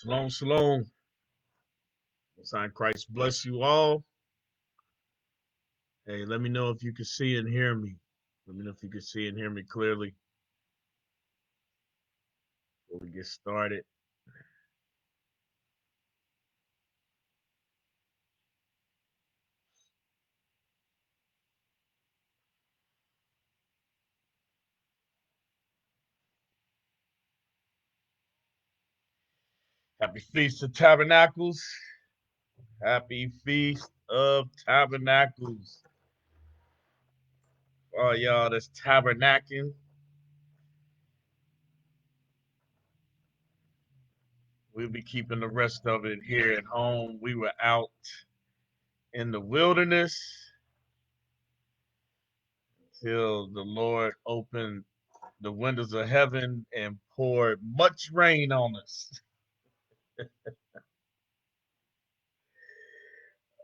Shalom, shalom. Most High Christ bless you all. Hey, let me know if you can see and hear me. Let me know if you can see and hear me clearly before we get started. Happy Feast of Tabernacles. Happy Feast of Tabernacles. Oh, y'all that's tabernacling. We'll be keeping the rest of it here at home. We were out in the wilderness till the Lord opened the windows of heaven and poured much rain on us.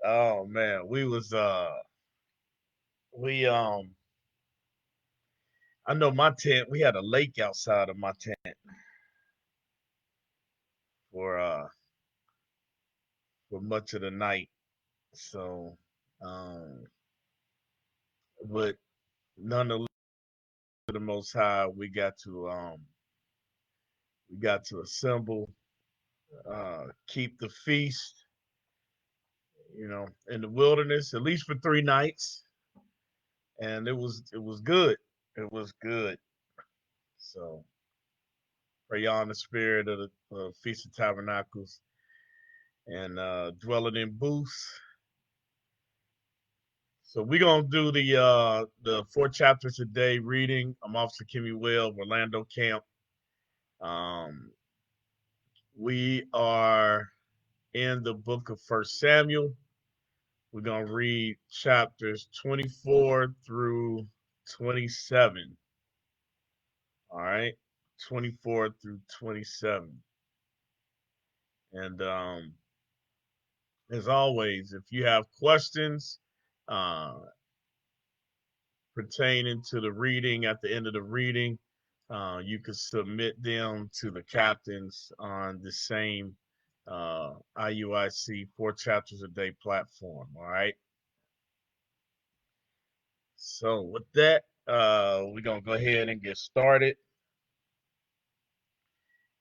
Oh man, we I know my tent, we had a lake outside of my tent for uh for much of the night. So um but nonetheless to the most high we got to assemble, keep the feast, in the wilderness, at least for 3 nights. And it was good. It was good. So pray y'all in the spirit of the Feast of Tabernacles and dwelling in booths. So we're gonna do the 4 chapters a day reading. I'm Officer Kimmy Webb, Orlando Camp. Um, we are in the book of First Samuel. We're gonna read chapters 24 through 27. All right, 24 through 27. And as always, if you have questions, uh, pertaining to the reading at the end of the reading, you can submit them to the captains on the same IUIC 4 chapters a day platform. All right. So with that, we're gonna go ahead and get started.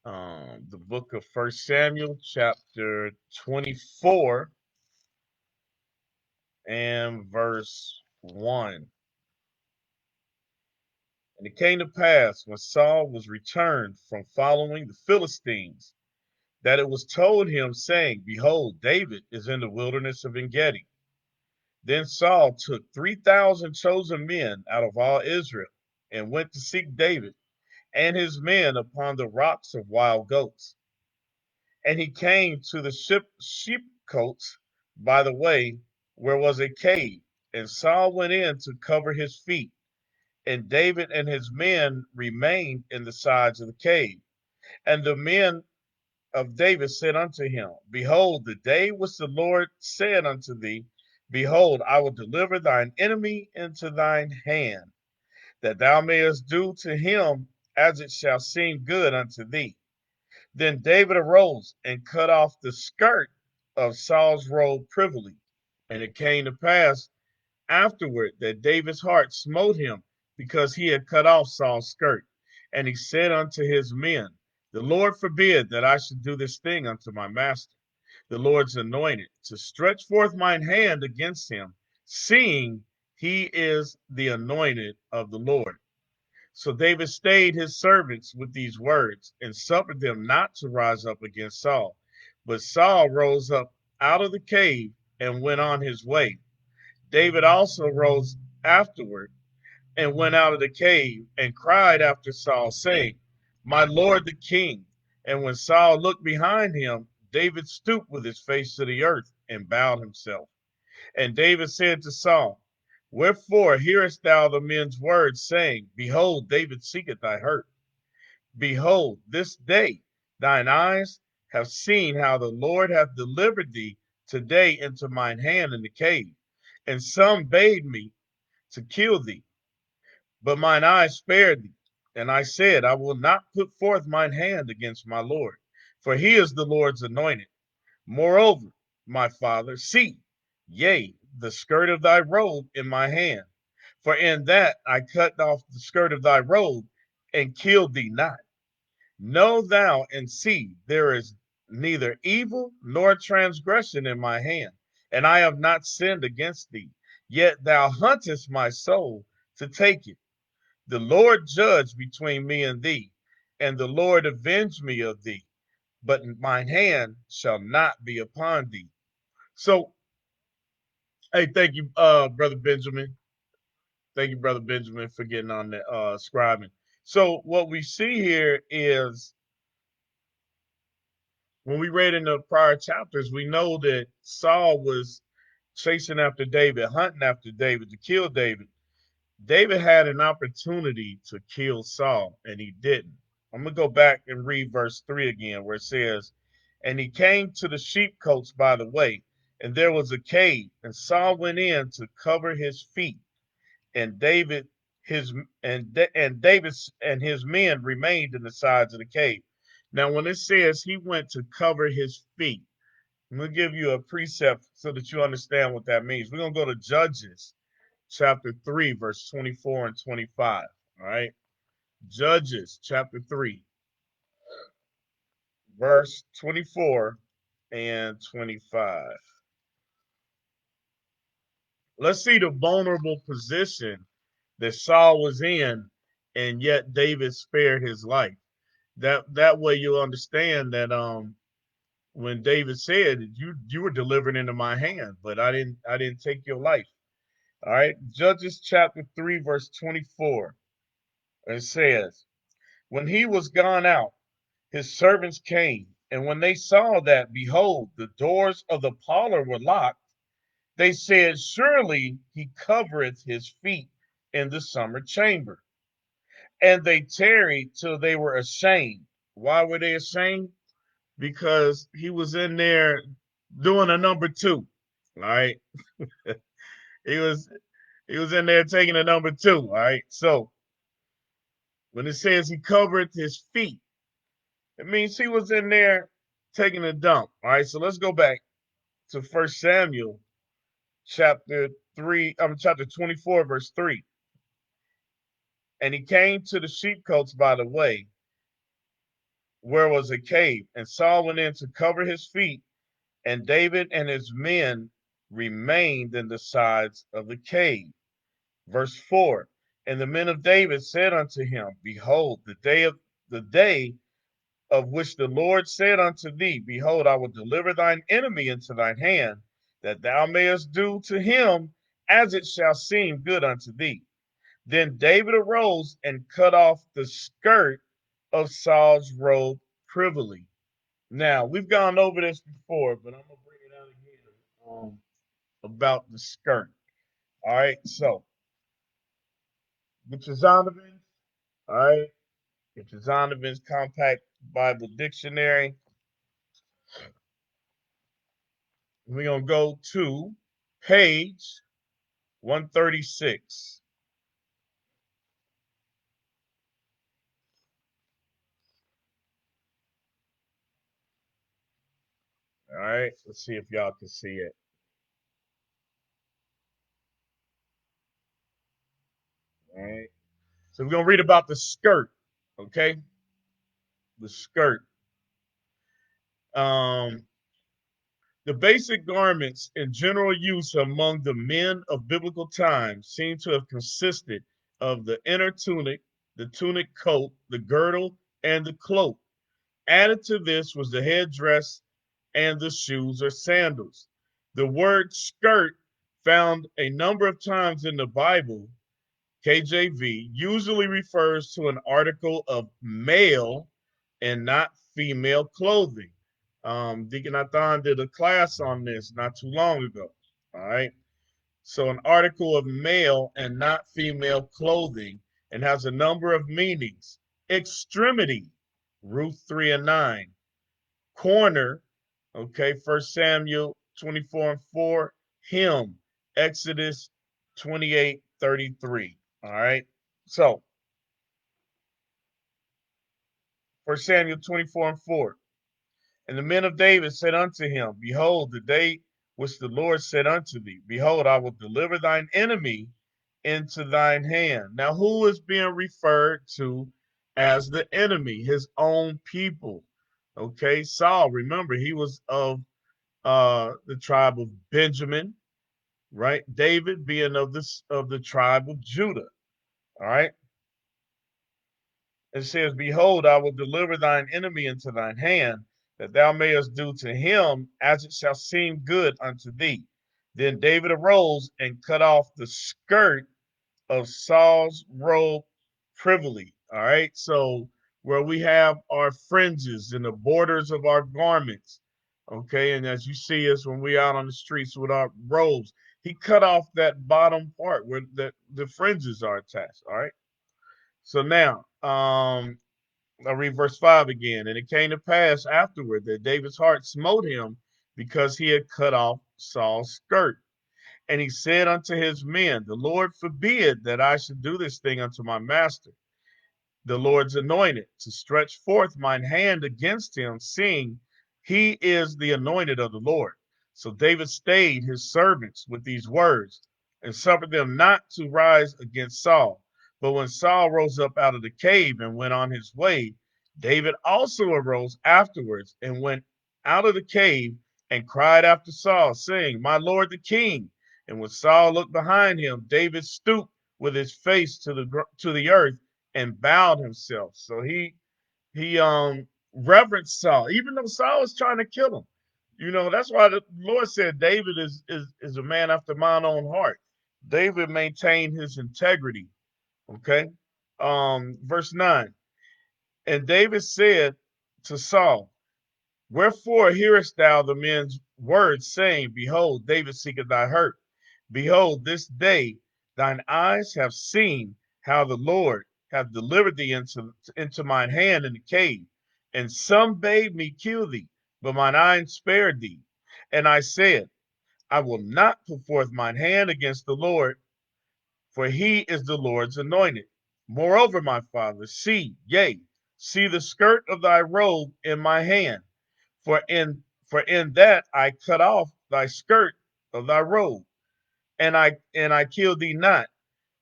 The book of First Samuel, chapter 24, and verse 1. And it came to pass when Saul was returned from following the Philistines that it was told him, saying, Behold, David is in the wilderness of Engedi. Then Saul took 3,000 chosen men out of all Israel and went to seek David and his men upon the rocks of wild goats. And he came to the sheepcotes by the way, where was a cave, and Saul went in to cover his feet, and David and his men remained in the sides of the cave. And the men of David said unto him, Behold, the day which the Lord said unto thee, Behold, I will deliver thine enemy into thine hand, that thou mayest do to him as it shall seem good unto thee. Then David arose and cut off the skirt of Saul's robe privily. And it came to pass afterward that David's heart smote him because he had cut off Saul's skirt. And he said unto his men, The Lord forbid that I should do this thing unto my master, the Lord's anointed, to stretch forth mine hand against him, seeing he is the anointed of the Lord. So David stayed his servants with these words, and suffered them not to rise up against Saul. But Saul rose up out of the cave and went on his way. David also rose afterward and went out of the cave and cried after Saul, saying, My lord the king. And when Saul looked behind him, David stooped with his face to the earth and bowed himself. And David said to Saul, Wherefore hearest thou the men's words, saying, Behold, David seeketh thy hurt? Behold, this day thine eyes have seen how the Lord hath delivered thee today into mine hand in the cave. And some bade me to kill thee, but mine eyes spared thee. And I said, I will not put forth mine hand against my Lord. for he is the Lord's anointed. Moreover, my father, see, yea, the skirt of thy robe in my hand. For in that I cut off the skirt of thy robe and killed thee not. Know thou and see, there is neither evil nor transgression in my hand, and I have not sinned against thee. Yet thou huntest my soul to take it. The Lord judge between me and thee, and the Lord avenge me of thee, but mine hand shall not be upon thee. So, hey, thank you, Brother Benjamin. Thank you, Brother Benjamin, for getting on the scribing. So, what we see here is when we read in the prior chapters, we know that Saul was chasing after David, hunting after David to kill David. David had an opportunity to kill Saul, and he didn't. I'm going to go back and read verse 3 again, where it says, and he came to the sheepcotes by the way, and there was a cave, and Saul went in to cover his feet, and David his and David and his men remained in the sides of the cave. Now, when it says he went to cover his feet, I'm going to give you a precept so that you understand what that means. We're going to go to Judges chapter 3, verse 24 and 25. All right. Judges chapter 3, verse 24 and 25. Let's see the vulnerable position that Saul was in, and yet David spared his life. That way you'll understand that when David said you were delivered into my hand, but I didn't take your life. All right. Judges chapter 3, verse 24. It says, when he was gone out, his servants came, and when they saw that, behold, the doors of the parlor were locked, they said, surely he covereth his feet in the summer chamber. And they tarried till they were ashamed. Why were they ashamed? Because he was in there doing a number two. All right. He was he was in there taking a number two. All right. So when it says he covered his feet, it means he was in there taking a dump. All right. So let's go back to First Samuel chapter 3, chapter 24, verse 3. And he came to the sheepcotes by the way, where was a cave, and Saul went in to cover his feet, and David and his men remained in the sides of the cave. Verse 4. And the men of David said unto him, behold, the day of which the Lord said unto thee, behold, I will deliver thine enemy into thine hand, that thou mayest do to him as it shall seem good unto thee. Then David arose and cut off the skirt of Saul's robe privily. Now, we've gone over this before, but I'm going to bring it out again about the skirt. All right, so get your Zondervan. All right, get your Zondervan's Compact Bible Dictionary. We're going to go to page 136. All right, let's see if y'all can see it. All right, so we're going to read about the skirt, okay? The skirt. Um, the basic garments in general use among the men of biblical times seem to have consisted of the inner tunic, the tunic coat, the girdle, and the cloak. Added to this was the headdress and the shoes or sandals. The word skirt, found a number of times in the Bible, KJV, usually refers to an article of male and not female clothing. Deacon Nathan did a class on this not too long ago. All right. So, an article of male and not female clothing, and has a number of meanings. Extremity, Ruth 3 and 9. Corner, okay, First Samuel 24 and 4. Him, Exodus 28:33. All right. So, First Samuel 24 and 4. And the men of David said unto him, Behold, the day which the Lord said unto thee, Behold, I will deliver thine enemy into thine hand. Now, who is being referred to as the enemy? His own people. Okay, Saul, remember, he was of the tribe of Benjamin, right? David being of the tribe of Judah. All right. It says, Behold, I will deliver thine enemy into thine hand, that thou mayest do to him as it shall seem good unto thee. Then David arose and cut off the skirt of Saul's robe privily. All right. So where we have our fringes and the borders of our garments. Okay. And as you see us when we out on the streets with our robes, he cut off that bottom part where the fringes are attached. All right. So now, I'll read verse 5 again. And it came to pass afterward that David's heart smote him because he had cut off Saul's skirt. And he said unto his men, The Lord forbid that I should do this thing unto my master, the Lord's anointed, to stretch forth mine hand against him, seeing he is the anointed of the Lord. So David stayed his servants with these words and suffered them not to rise against Saul. But when Saul rose up out of the cave and went on his way, David also arose afterwards and went out of the cave and cried after Saul, saying, My Lord the king. And when Saul looked behind him, David stooped with his face to the earth and bowed himself. So he reverenced Saul, even though Saul was trying to kill him. You know, that's why the Lord said David is a man after mine own heart. David maintained his integrity. Okay. Verse 9. And David said to Saul, Wherefore hearest thou the men's words, saying, Behold, David seeketh thy hurt. Behold, this day thine eyes have seen how the Lord hath delivered thee into mine hand in the cave. And some bade me kill thee, but mine eyes spared thee. And I said, I will not put forth mine hand against the Lord, for he is the Lord's anointed. Moreover, my father, see the skirt of thy robe in my hand. For in that I cut off thy skirt of thy robe, and I killed thee not.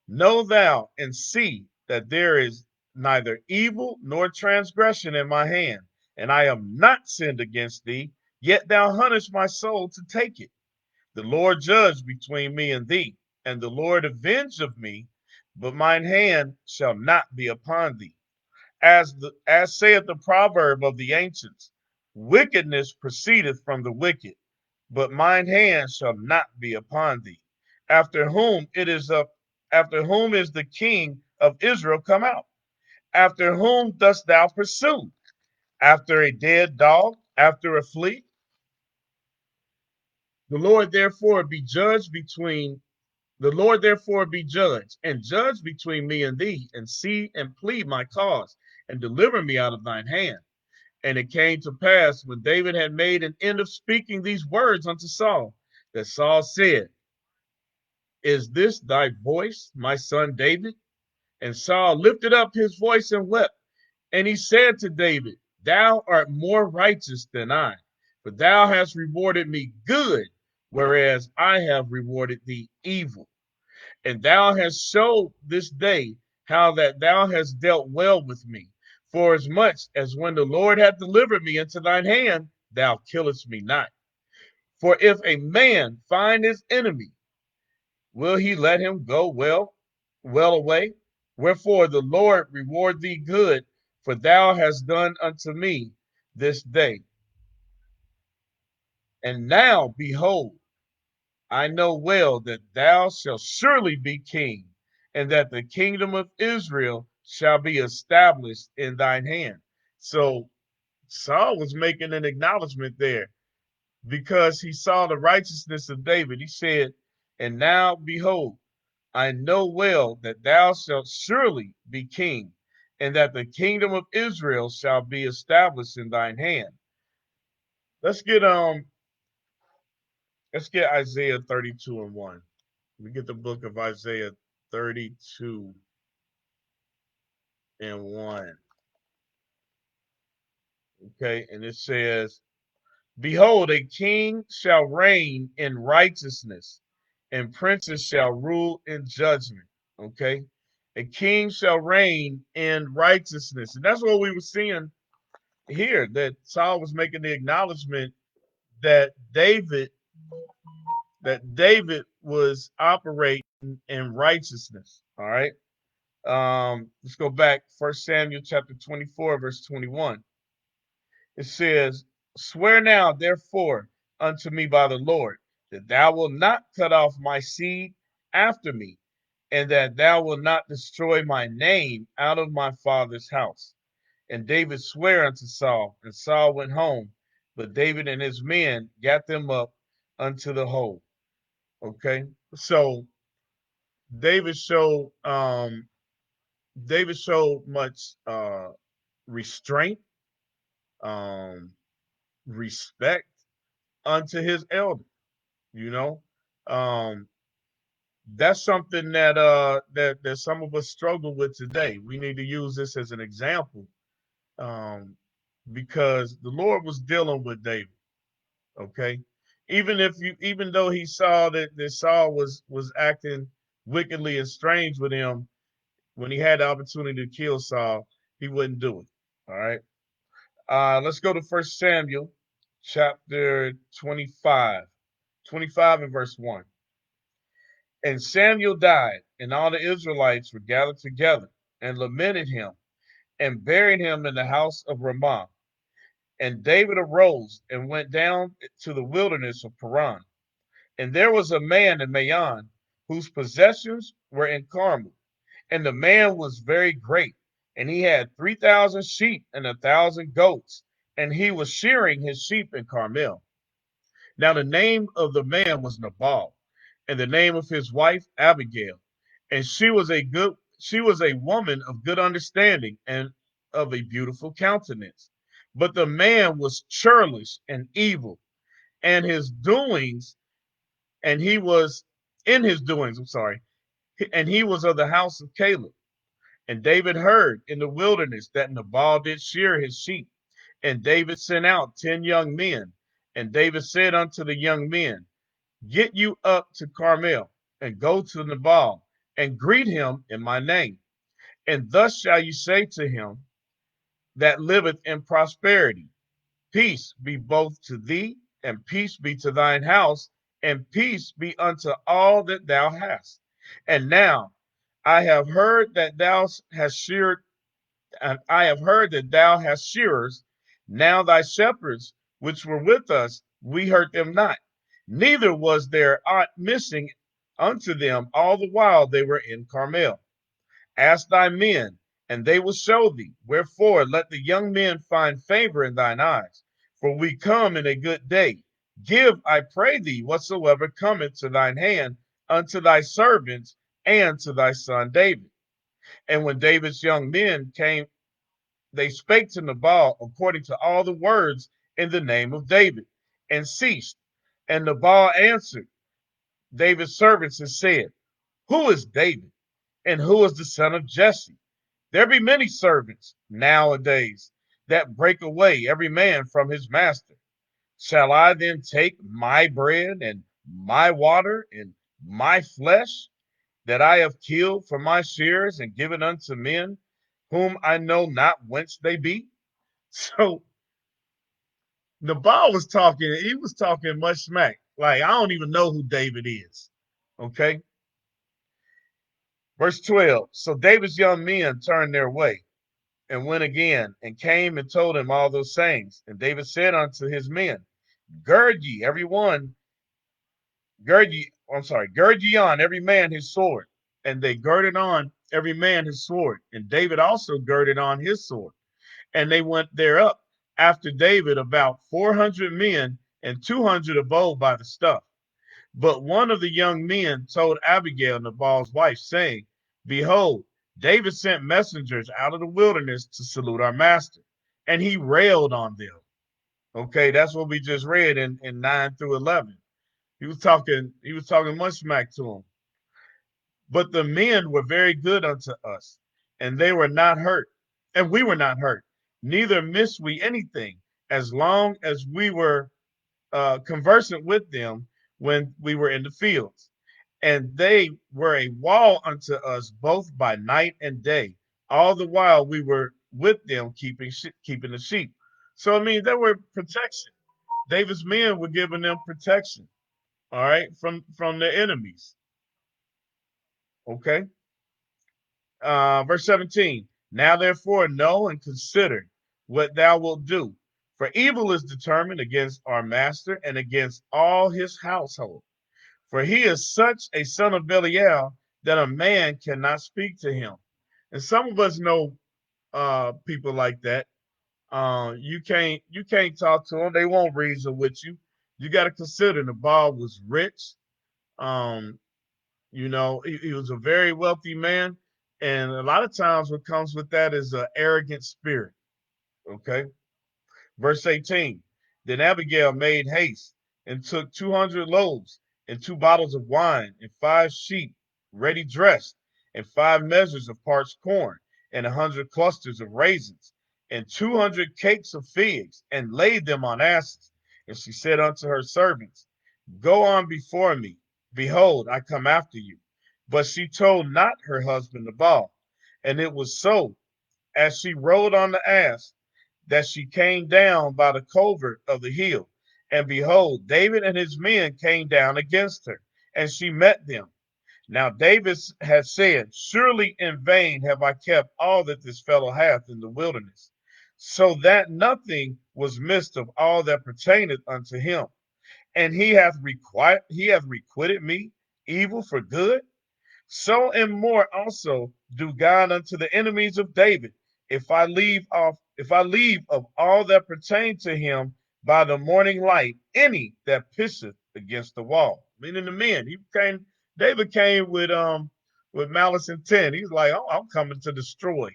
Know thou and see that there is neither evil nor transgression in my hand, and I have not sinned against thee, yet thou huntest my soul to take it. The Lord judge between me and thee, and the Lord avenge of me, but mine hand shall not be upon thee. As saith the proverb of the ancients, wickedness proceedeth from the wicked, but mine hand shall not be upon thee. After whom it is up, after whom is the king of Israel come out? After whom dost thou pursue? After a dead dog, after a flea? The Lord therefore be judged between The Lord therefore be judge, and judge between me and thee, and see and plead my cause, and deliver me out of thine hand. And it came to pass, when David had made an end of speaking these words unto Saul, that Saul said, Is this thy voice, my son David? And Saul lifted up his voice and wept. And he said to David, Thou art more righteous than I, for thou hast rewarded me good, whereas I have rewarded thee evil. And thou hast showed this day how that thou hast dealt well with me. For as much as when the Lord hath delivered me into thine hand, thou killest me not. For if a man find his enemy, will he let him go well away? Wherefore the Lord reward thee good, for thou hast done unto me this day. And now, behold, I know well that thou shalt surely be king, and that the kingdom of Israel shall be established in thine hand. So Saul was making an acknowledgement there because he saw the righteousness of David. He said, And now, behold, I know well that thou shalt surely be king, and that the kingdom of Israel shall be established in thine hand. Let's get Isaiah 32 and 1. We get the book of Isaiah 32 and 1. Okay, and it says, Behold, a king shall reign in righteousness, and princes shall rule in judgment. Okay? A king shall reign in righteousness. And that's what we were seeing here, that Saul was making the acknowledgement that David was operating in righteousness. All right. Let's go back. 1 Samuel chapter 24, verse 21. It says, Swear now, therefore, unto me by the Lord, that thou wilt not cut off my seed after me, and that thou wilt not destroy my name out of my father's house. And David sware unto Saul, and Saul went home, but David and his men got them up unto the hold. Okay, so David showed David showed much restraint, um, respect unto his elder. You know, um, that's something that some of us struggle with today. We need to use this as an example, um, because the Lord was dealing with David. Okay, even though he saw that Saul was acting wickedly and strange with him when he had the opportunity to kill Saul, he wouldn't do it. All right. Let's go to 1 Samuel chapter 25, 25 and verse 1. And Samuel died, and all the Israelites were gathered together and lamented him and buried him in the house of Ramah. And David arose and went down to the wilderness of Paran. And there was a man in Maon whose possessions were in Carmel. And the man was very great, and he had 3,000 sheep and 1,000 goats, and he was shearing his sheep in Carmel. Now the name of the man was Nabal, and the name of his wife Abigail, and she was a woman of good understanding and of a beautiful countenance. But the man was churlish and evil, and his doings, and he was in his doings, I'm sorry, and he was of the house of Caleb. And David heard in the wilderness that Nabal did shear his sheep. And David sent out 10 young men. And David said unto the young men, Get you up to Carmel, and go to Nabal, and greet him in my name. And thus shall you say to him that liveth in prosperity, Peace be both to thee, and peace be to thine house, and peace be unto all that thou hast. And now I have heard that thou hast sheared, and I have heard that thou hast shearers. Now thy shepherds, which were with us, we hurt them not. Neither was there aught missing unto them all the while they were in Carmel. Ask thy men, and they will show thee. Wherefore, let the young men find favor in thine eyes. For we come in a good day. Give, I pray thee, whatsoever cometh to thine hand unto thy servants and to thy son David. And when David's young men came, they spake to Nabal according to all the words in the name of David, and ceased. And Nabal answered David's servants and said, Who is David? And who is the son of Jesse? There be many servants nowadays that break away every man from his master. Shall I then take my bread and my water and my flesh that I have killed for my shears and given unto men whom I know not whence they be? So Nabal was talking, he was talking much smack. Like, I don't even know who David is. Okay. Verse 12. So David's young men turned their way and went again and came and told him all those sayings. And David said unto his men, Gird ye every one, gird ye on every man his sword. And they girded on every man his sword. And David also girded on his sword. And they went there up after David about 400 men and 200 of bold by the stuff. But one of the young men told Abigail, Nabal's wife, saying, Behold, David sent messengers out of the wilderness to salute our master, and he railed on them. Okay, that's what we just read in 9 through 11. He was talking much smack to him. But the men were very good unto us, and they were not hurt, and we were not hurt. Neither missed we anything, as long as we were conversant with them when we were in the fields, and they were a wall unto us both by night and day, all the while we were with them keeping the sheep. So I mean, they were protection. David's men were giving them protection, all right, from their enemies. Okay. Verse 17. Now therefore know and consider what thou wilt do, for evil is determined against our master and against all his household. For he is such a son of Belial that a man cannot speak to him. And some of us know people like that. You can't talk to them. They won't reason with you. You got to consider Nabal was rich. Um, he was a very wealthy man, and a lot of times what comes with that is an arrogant spirit. Okay. Verse 18. Then Abigail made haste and took 200 loaves and 2 bottles of wine and 5 sheep ready dressed and 5 measures of parched corn and 100 clusters of raisins and 200 cakes of figs and laid them on asses. And she said unto her servants, Go on before me. Behold, I come after you. But she told not her husband Nabal. And it was so, as she rode on the ass, that she came down by the covert of the hill. And behold, David and his men came down against her, and she met them. Now David had said, Surely in vain have I kept all that this fellow hath in the wilderness, so that nothing was missed of all that pertaineth unto him. And he hath requited me evil for good. So and more also do God unto the enemies of David, if I leave of all that pertain to him by the morning light any that pisseth against the wall. Meaning the men. David came with malice intent. He's like, oh, I'm coming to destroy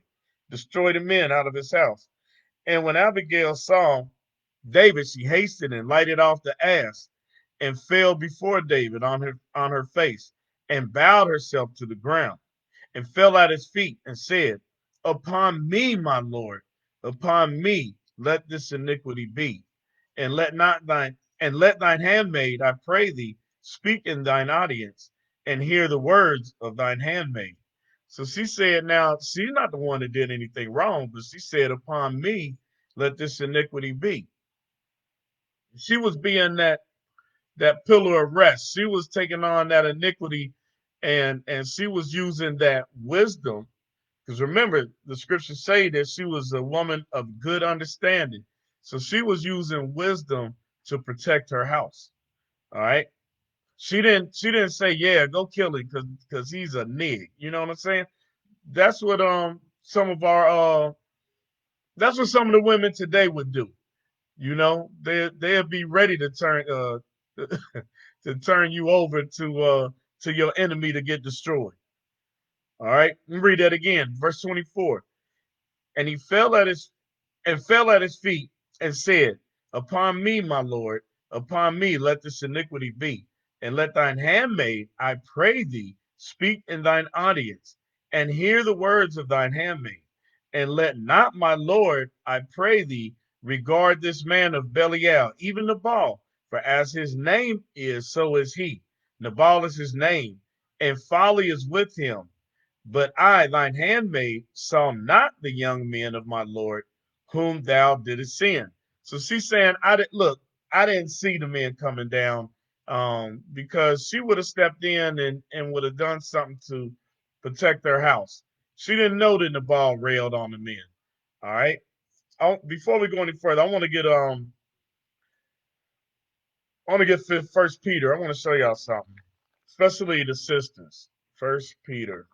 the men out of his house. And when Abigail saw David, she hastened and lighted off the ass and fell before David on her face and bowed herself to the ground and fell at his feet and said, Upon me, my Lord, upon me let this iniquity be, and let thine handmaid, I pray thee, speak in thine audience and hear the words of thine handmaid. So she said, now she's not the one that did anything wrong, but she said, Upon me let this iniquity be. She was being that pillar of rest. She was taking on that iniquity, and she was using that wisdom. Because remember, the scriptures say that she was a woman of good understanding. So she was using wisdom to protect her house. All right. She didn't say, yeah, go kill him because he's a nig. You know what I'm saying? That's what some of our that's what some of the women today would do. They'll be ready to to turn you over to your enemy to get destroyed. All right, let me read that again. Verse 24. And he fell at his feet and said, Upon me, my Lord, upon me let this iniquity be, and let thine handmaid, I pray thee, speak in thine audience, and hear the words of thine handmaid, and let not my Lord, I pray thee, regard this man of Belial, even Nabal, for as his name is, so is he. Nabal is his name, and folly is with him, but I, thine handmaid, saw not the young men of my Lord, whom thou didst send. So she's saying, I didn't see the men coming down, because she would have stepped in and would have done something to protect her house. She didn't know that Nabal railed on the men. All right. Before we go any further, I want to get First Peter. I want to show y'all something, especially the sisters. First Peter,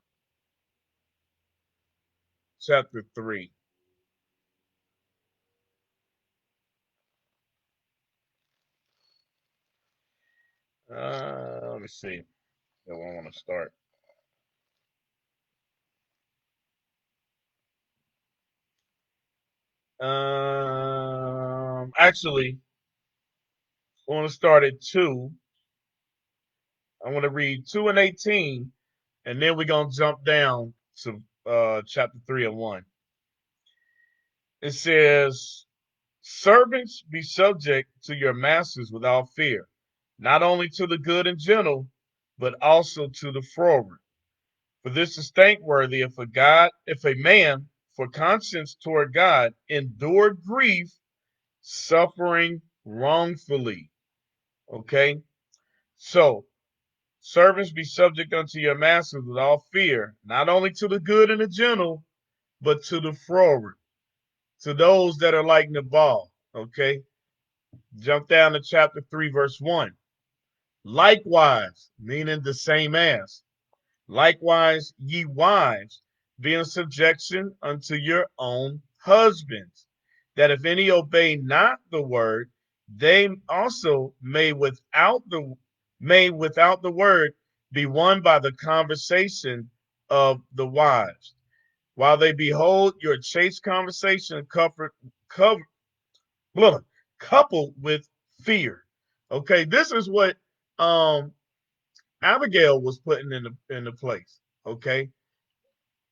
chapter 3. Let me see. I want to start. Actually, I want to start at 2. I want to read 2 and 18, and then we're gonna jump down to chapter 3 and 1. It says, Servants, be subject to your masters without fear, not only to the good and gentle, but also to the froward. For this is thankworthy if a man for conscience toward God endured grief, suffering wrongfully. Okay? So, servants, be subject unto your masters with all fear, not only to the good and the gentle, but to the froward, to those that are like Nabal. Okay? Jump down to chapter 3, verse 1. Likewise, meaning the same as. Likewise, ye wives, be in subjection unto your own husbands, that if any obey not the word, they also may without the word be won by the conversation of the wives, while they behold your chaste conversation cover, coupled with fear. Okay, this is what um Abigail was putting into place. Okay,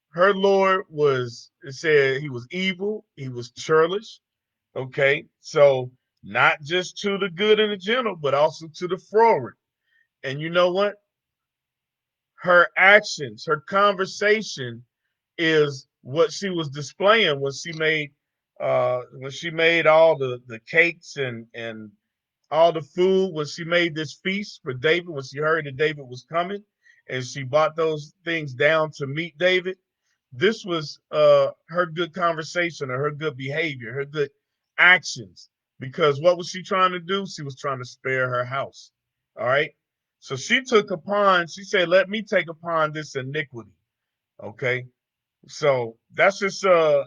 her Lord was, it said he was evil, he was churlish. Okay, so not just to the good and the gentle, but also to the froward. And you know what? Her actions, her conversation is what she was displaying when she made all the cakes and all the food, when she made this feast for David, when she heard that David was coming, and she brought those things down to meet David. This was her good conversation or her good behavior, her good actions. Because what was she trying to do? She was trying to spare her house. All right. So she said, let me take upon this iniquity. Okay. So that's just a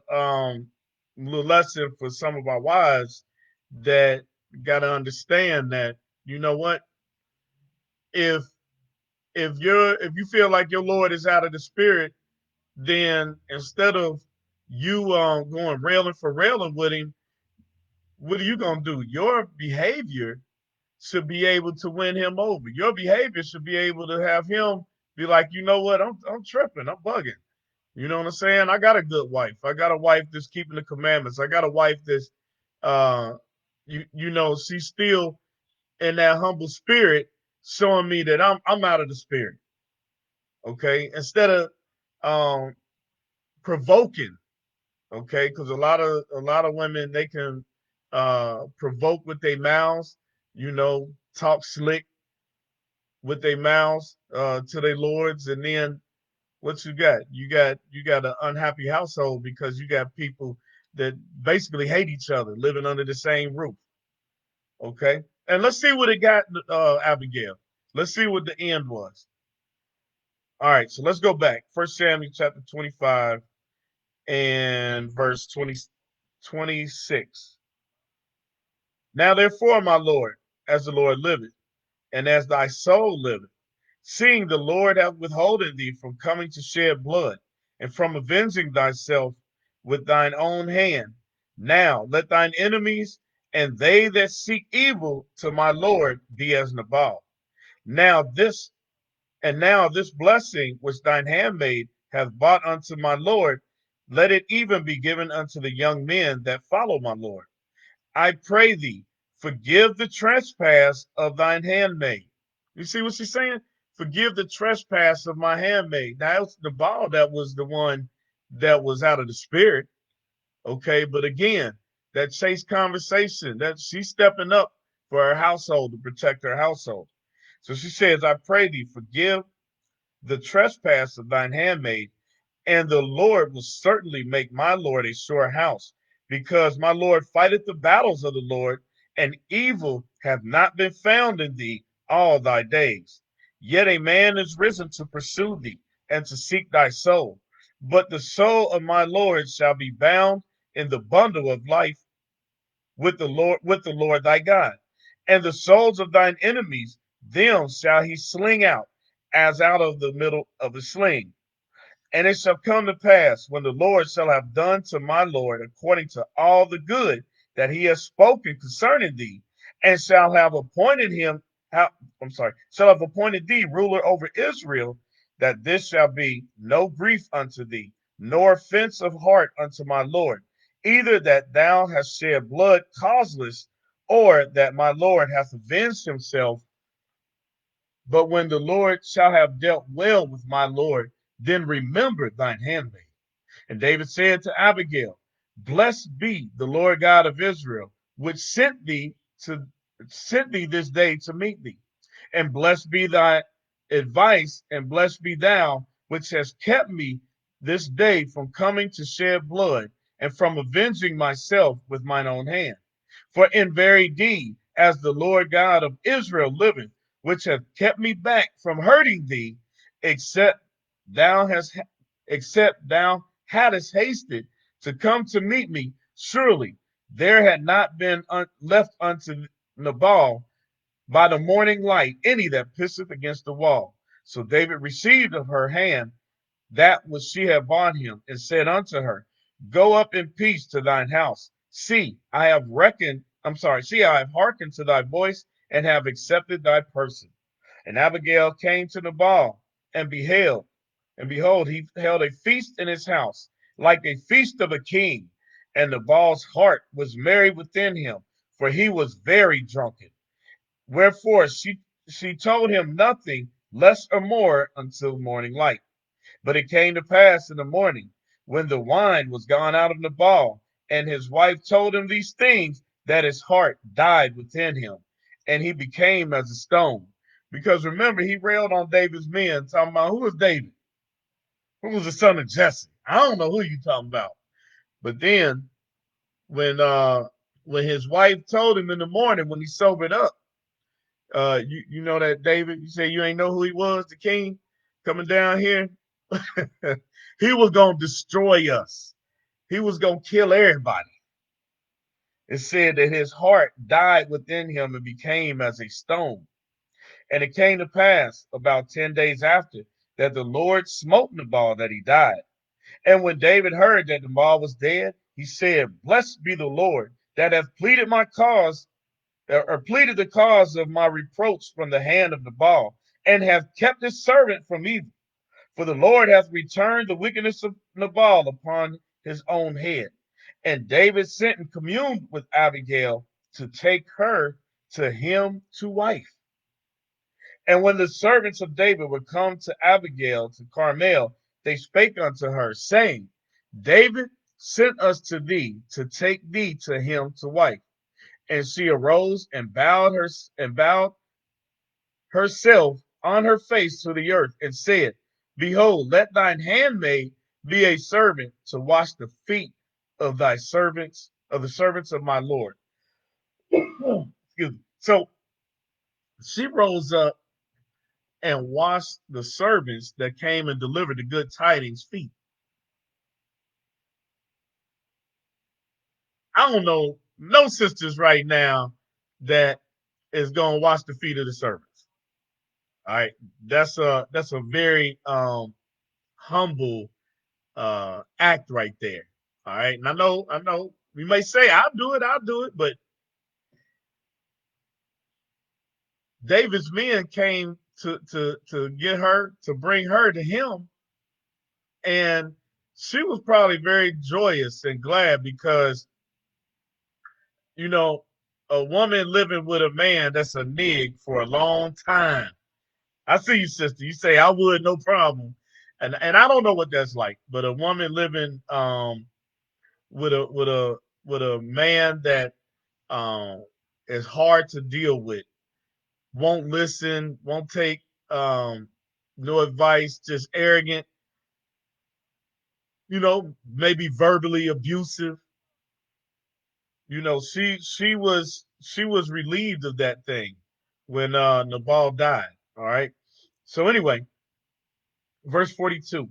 little lesson for some of our wives that got to understand that, you know what, if if you feel like your Lord is out of the spirit, then instead of you going railing for railing with him, what are you gonna do? Your behavior should be able to win him over. Your behavior should be able to have him be like, you know what, I'm tripping, I'm bugging. You know what I'm saying? I got a good wife. I got a wife that's keeping the commandments. I got a wife that's uh she's still in that humble spirit, showing me that I'm out of the spirit. Okay. Instead of um provoking, okay, because a lot of women, they can provoke with their mouths, talk slick with their mouths to their lords, and then what you got? You got an unhappy household because you got people that basically hate each other living under the same roof. Okay, and let's see what it got, Abigail. Let's see what the end was. All right, so let's go back. First Samuel chapter 25 and verse 26. Now therefore, my Lord, as the Lord liveth, and as thy soul liveth, seeing the Lord hath withholden thee from coming to shed blood, and from avenging thyself with thine own hand, now let thine enemies and they that seek evil to my Lord be as Nabal. Now this blessing which thine handmaid hath brought unto my Lord, let it even be given unto the young men that follow my Lord. I pray thee, forgive the trespass of thine handmaid. You see what she's saying? Forgive the trespass of my handmaid. Now, it's the ball that was the one that was out of the spirit. Okay. But again, that Chase conversation, that she's stepping up for her household to protect her household. So she says, I pray thee, forgive the trespass of thine handmaid, and the Lord will certainly make my Lord a sure house, because my Lord fighteth the battles of the Lord, and evil hath not been found in thee all thy days. Yet a man is risen to pursue thee, and to seek thy soul. But the soul of my Lord shall be bound in the bundle of life with the Lord thy God. And the souls of thine enemies, them shall he sling out, as out of the middle of a sling. And it shall come to pass, when the Lord shall have done to my Lord according to all the good that he has spoken concerning thee, and shall have appointed thee ruler over Israel, that this shall be no grief unto thee, nor offense of heart unto my Lord, either that thou hast shed blood causeless, or that my Lord hath avenged himself. But when the Lord shall have dealt well with my Lord, then remember thine handmaid. And David said to Abigail, Blessed be the Lord God of Israel, which sent thee this day to meet thee. And blessed be thy advice, and blessed be thou, which hast kept me this day from coming to shed blood, and from avenging myself with mine own hand. For in very deed, as the Lord God of Israel liveth, which hath kept me back from hurting thee, except thou hast except thou hadst hasted to come to meet me, surely there had not been left unto Nabal by the morning light any that pisseth against the wall. So David received of her hand that which she had bought him, and said unto her, Go up in peace to thine house. See, I have hearkened to thy voice, and have accepted thy person. And Abigail came to Nabal, and behold, he held a feast in his house, like a feast of a king. And Nabal's heart was merry within him, for he was very drunken. Wherefore she told him nothing less or more until morning light. But it came to pass in the morning, when the wine was gone out of Nabal, and his wife told him these things, that his heart died within him, and he became as a stone. Because remember, he railed on David's men, talking about who was David? Who was the son of Jesse? I don't know who you talking about. But then when uh when his wife told him in the morning when he sobered up, you know that David, you say you ain't know who he was, the king coming down here. He was gonna destroy us. He was gonna kill everybody. It said that his heart died within him and became as a stone. And it came to pass about 10 days after that the Lord smote Nabal that he died. And when David heard that Nabal was dead, he said, Blessed be the Lord that hath pleaded my cause, or pleaded the cause of my reproach from the hand of Nabal, and hath kept his servant from evil. For the Lord hath returned the wickedness of Nabal upon his own head. And David sent and communed with Abigail to take her to him to wife. And when the servants of David were come to Abigail to Carmel, they spake unto her, saying, David sent us to thee to take thee to him to wife. And she arose and bowed herself on her face to the earth, and said, Behold, let thine handmaid be a servant to wash the feet of thy servants, of the servants of my Lord. Excuse me. So she rose up and washed the servants that came and delivered the good tidings feet. I don't know no sisters right now that is gonna wash the feet of the servants. All right, that's a very humble act right there. All right, and I know we may say I'll do it, but David's men came to get her to bring her to him, and she was probably very joyous and glad because you know a woman living with a man that's a nig for a long time. I see you, sister. You say I would, no problem, and I don't know what that's like, but a woman living with a man that um, is hard to deal with, won't listen, won't take no advice, just arrogant, maybe verbally abusive. She was relieved of that thing when Nabal died. All right. So anyway, verse 42.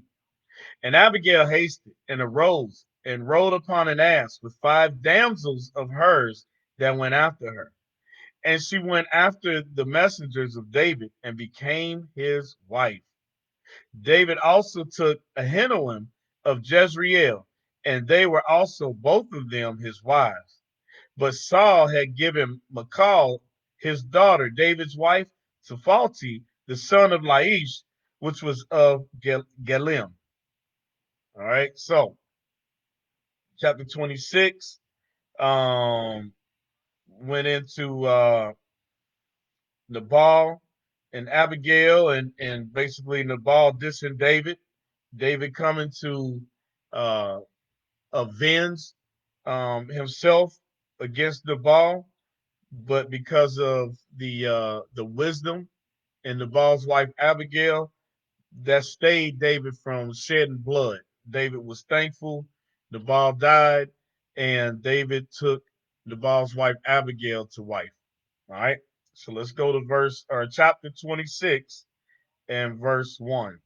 And Abigail hasted and arose and rode upon an ass with 5 damsels of hers that went after her. And she went after the messengers of David and became his wife. David also took Ahinoam of Jezreel, and they were also both of them his wives. But Saul had given Michal, his daughter, David's wife, to Phalti, the son of Laish, which was of Galim. All right, so chapter 26 went into Nabal and Abigail, and basically Nabal dissing David. David coming to uh, avenge himself against Nabal, but because of the wisdom in Nabal's wife Abigail, that stayed David from shedding blood. David was thankful. Nabal died, and David took Nabal's wife Abigail to wife. All right. So let's go to verse or chapter 26 and verse 1.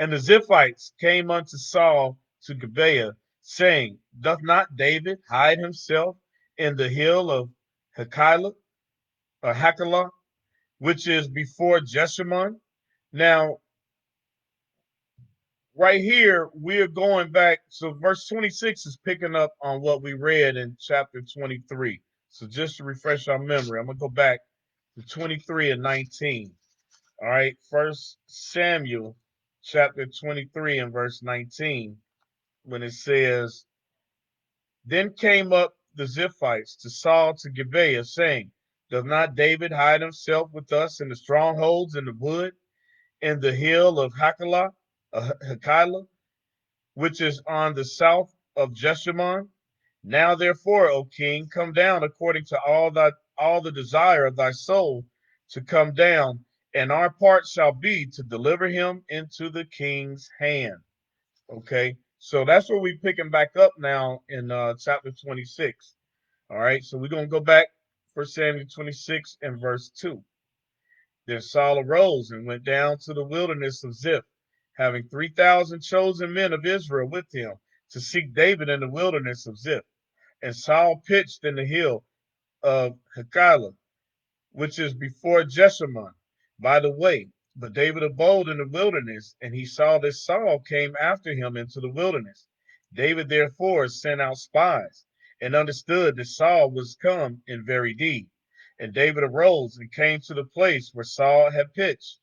And the Ziphites came unto Saul to Gibeah, saying, Doth not David hide himself in the hill of Hakilah, or Hakilah, which is before Jeshimon? Now, right here, we're going back. So, verse 26 is picking up on what we read in chapter 23. So, just to refresh our memory, I'm going to go back to 23 and 19. All right, First Samuel chapter 23 and verse 19, when it says, Then came up the Ziphites to Saul to Gibeah, saying, Does not David hide himself with us in the strongholds in the wood, in the hill of Hakilah, which is on the south of Jeshimon? Now therefore, O king, come down according to all the desire of thy soul to come down, and our part shall be to deliver him into the king's hand. Okay, so that's where we picking back up now in chapter 26. All right, so we're gonna go back for Samuel 26 and verse 2. Then Saul arose and went down to the wilderness of Ziph, having 3,000 chosen men of Israel with him, to seek David in the wilderness of Ziph. And Saul pitched in the hill of Hakilah, which is before Jeshimon, by the way. But David abode in the wilderness, and he saw that Saul came after him into the wilderness. David therefore sent out spies, and understood that Saul was come in very deed. And David arose and came to the place where Saul had pitched.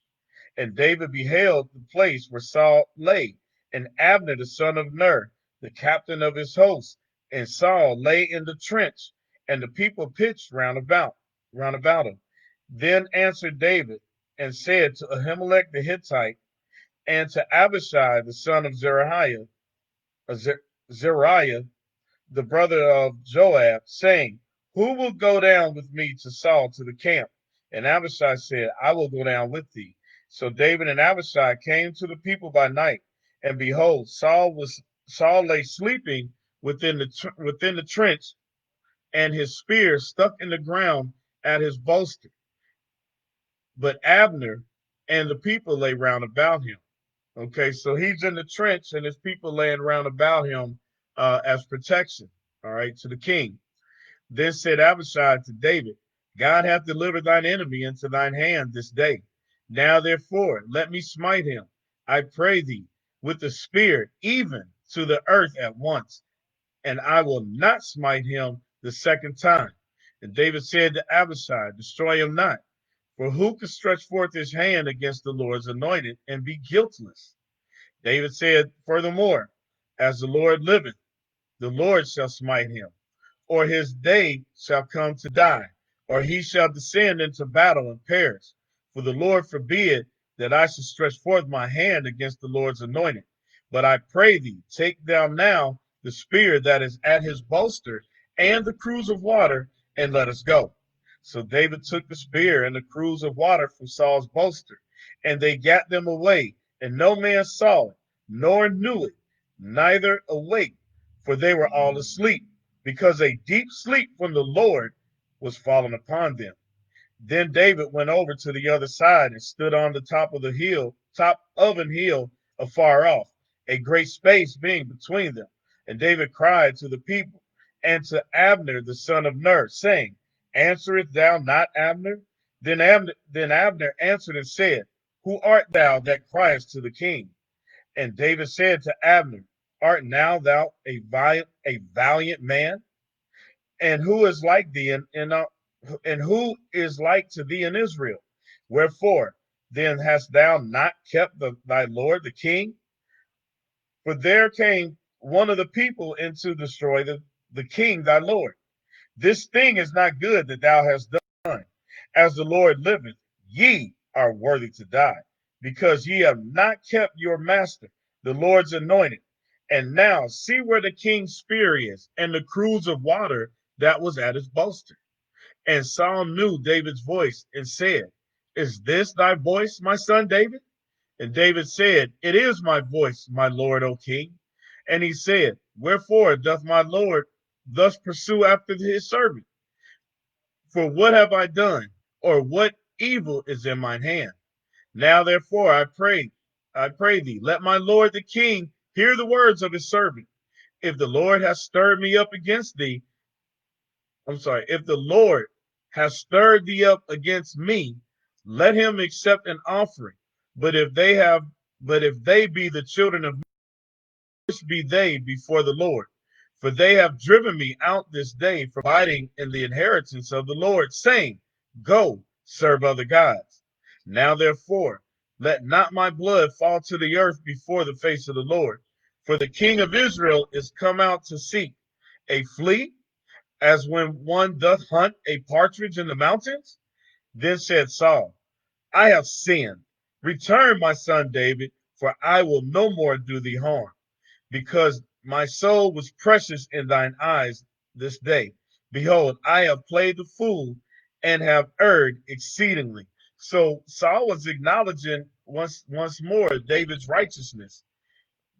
And David beheld the place where Saul lay, and Abner the son of Ner, the captain of his host, and Saul lay in the trench, and the people pitched round about him. Then answered David and said to Ahimelech the Hittite, and to Abishai the son of Zeruiah, the brother of Joab, saying, Who will go down with me to Saul to the camp? And Abishai said, I will go down with thee. So David and Abishai came to the people by night, and behold, Saul lay sleeping within the trench, and his spear stuck in the ground at his bolster. But Abner and the people lay round about him. Okay, so he's in the trench, and his people laying round about him as protection. All right, to the king. Then said Abishai to David, God hath delivered thine enemy into thine hand this day. Now therefore, let me smite him, I pray thee, with the spear, even to the earth at once, and I will not smite him the second time. And David said to Abishai, Destroy him not, for who could stretch forth his hand against the Lord's anointed and be guiltless? David said, Furthermore, as the Lord liveth, the Lord shall smite him, or his day shall come to die, or he shall descend into battle and perish. For the Lord forbid that I should stretch forth my hand against the Lord's anointed. But I pray thee, take thou now the spear that is at his bolster and the cruse of water, and let us go. So David took the spear and the cruse of water from Saul's bolster, and they gat them away, and no man saw it, nor knew it, neither awake, for they were all asleep, because a deep sleep from the Lord was fallen upon them. Then David went over to the other side and stood on the top of an hill afar off, a great space being between them. And David cried to the people and to Abner the son of Ner, saying, Answerest thou not, Abner? Then Abner answered and said, Who art thou that criest to the king? And David said to Abner, Art now thou a valiant man? And who is like thee and who is like to thee in Israel? Wherefore then hast thou not kept thy lord the king? For there came one of the people in to destroy the king thy lord. This thing is not good that thou hast done. As the Lord liveth, ye are worthy to die, because ye have not kept your master, the Lord's anointed. And now see where the king's spear is, and the cruse of water that was at his bolster. And Saul knew David's voice and said, Is this thy voice, my son David? And David said, It is my voice, my lord, O king. And he said, Wherefore doth my lord thus pursue after his servant? For what have I done, or what evil is in mine hand? Now therefore I pray thee, let my lord the king hear the words of his servant. If the Lord has stirred me up against thee, if the Lord has stirred thee up against me, let him accept an offering. But if they have, but if they be the children of be they before the Lord. For they have driven me out this day from abiding in the inheritance of the Lord, saying, Go, serve other gods. Now therefore, let not my blood fall to the earth before the face of the Lord. For the king of Israel is come out to seek a flea, as when one doth hunt a partridge in the mountains. Then said Saul, I have sinned. Return, my son David, for I will no more do thee harm, because my soul was precious in thine eyes this day. Behold, I have played the fool and have erred exceedingly. So Saul was acknowledging once more David's righteousness,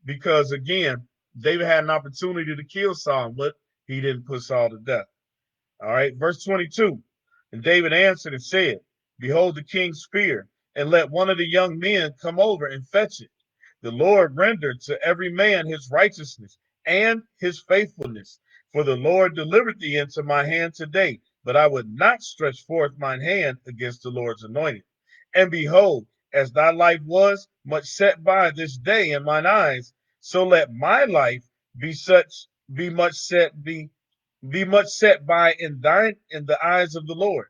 because again, David had an opportunity to kill Saul, but he didn't put Saul to death. All right, verse 22. And David answered and said, Behold the king's spear, and let one of the young men come over and fetch it. The Lord rendered to every man his righteousness and his faithfulness. For the Lord delivered thee into my hand today, but I would not stretch forth mine hand against the Lord's anointed. And behold, as thy life was much set by this day in mine eyes, so let my life be such be much set be much set by in the eyes of the Lord,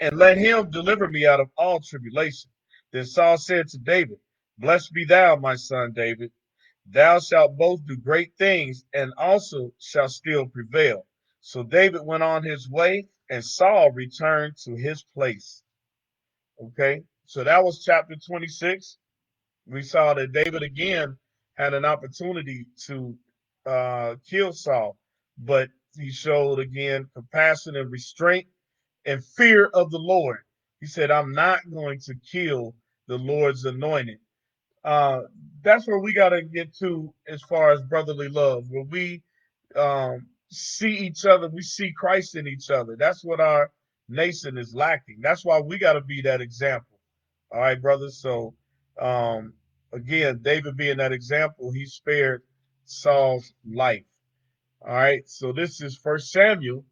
and let him deliver me out of all tribulation. Then Saul said to David, Blessed be thou, my son David. Thou shalt both do great things, and also shalt still prevail. So David went on his way, and Saul returned to his place. Okay, so that was chapter 26. We saw that David again had an opportunity to kill Saul, but he showed again compassion and restraint and fear of the Lord. He said, I'm not going to kill the Lord's anointed. Uh, that's where we got to get to as far as brotherly love, where we see each other, we see Christ in each other. That's what our nation is lacking. That's why we got to be that example. All right, brothers. So, um, again, David being that example, he spared Saul's life. All right. So this is First Samuel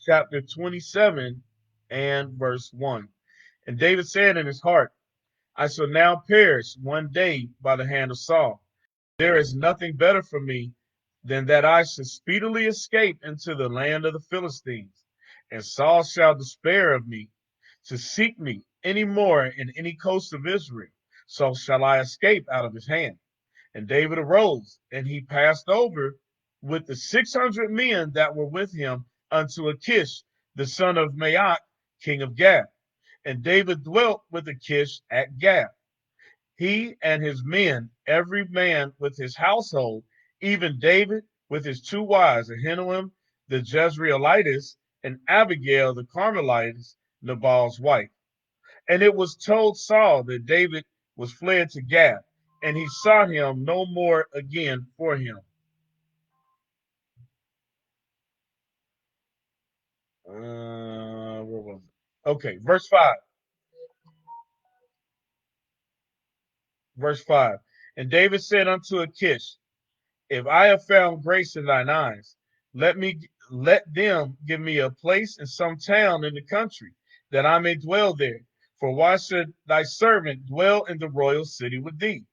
chapter 27 and verse 1. And David said in his heart, I shall now perish one day by the hand of Saul. There is nothing better for me than that I should speedily escape into the land of the Philistines. And Saul shall despair of me to seek me any more in any coast of Israel. So shall I escape out of his hand. And David arose, and he passed over with the 600 men that were with him unto Achish, the son of Maach, king of Gath. And David dwelt with Achish at Gath, he and his men, every man with his household, even David with his two wives, Ahinoam the Jezreelitess, and Abigail the Carmelitess, Nabal's wife. And it was told Saul that David was fled to Gath, and he sought him no more again for him. Where was it? Okay, verse 5. Verse 5. And David said unto Achish, If I have found grace in thine eyes, let them give me a place in some town in the country, that I may dwell there. For why should thy servant dwell in the royal city with thee?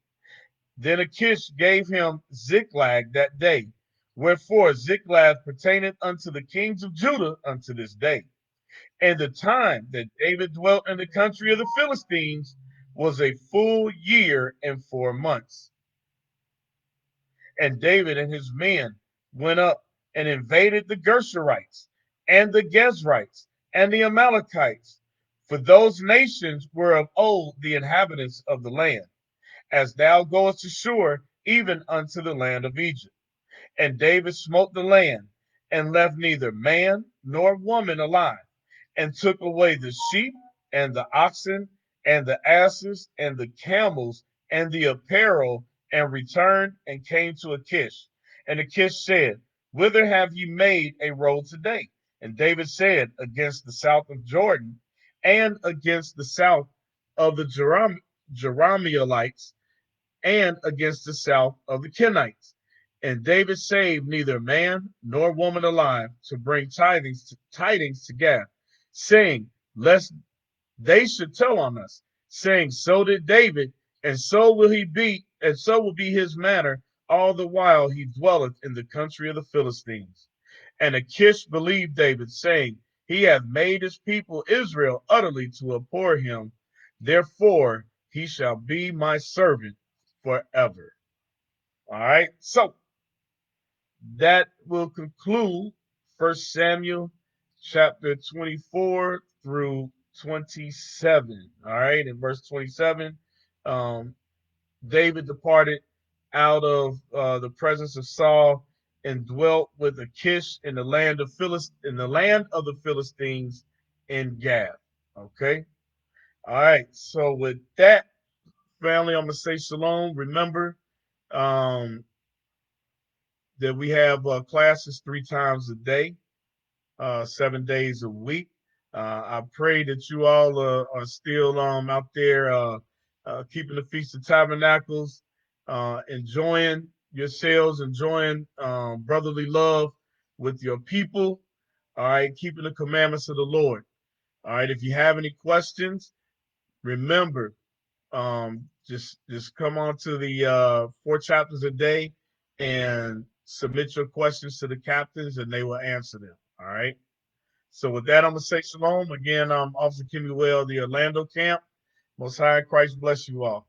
Then Achish gave him Ziklag that day, wherefore Ziklag pertaineth unto the kings of Judah unto this day. And the time that David dwelt in the country of the Philistines was a full year and 4 months. And David and his men went up and invaded the Gershurites and the Gezrites and the Amalekites, for those nations were of old the inhabitants of the land, as thou goest ashore even unto the land of Egypt. And David smote the land, and left neither man nor woman alive, and took away the sheep, and the oxen, and the asses, and the camels, and the apparel, and returned and came to Achish. And Achish said, Whither have ye made a road today? And David said, Against the south of Jordan, and against the south of the Jerahmeelites, and against the south of the Kenites. And David saved neither man nor woman alive to bring tidings to Gath, saying, Lest they should tell on us, saying, So did David, and so will he be, and so will be his manner all the while he dwelleth in the country of the Philistines. And Achish believed David, saying, He hath made his people Israel utterly to abhor him. Therefore he shall be my servant forever. All right. So that will conclude First Samuel chapter 24 through 27. All right. In verse 27, um, David departed out of the presence of Saul and dwelt with Achish in the land of the Philistines in Gath. Okay. All right. So with that, family, I'm gonna say shalom. Remember, um, that we have classes 3 times a day, 7 days a week. I pray that you all are still out there keeping the Feast of Tabernacles, enjoying yourselves, enjoying brotherly love with your people. All right, keeping the commandments of the Lord. All right, if you have any questions, remember, just come on to the 4 chapters a day and submit your questions to the captains and they will answer them. All right. So with that, I'm gonna say shalom again. Officer Kimmy Well, the Orlando camp. Most High Christ bless you all.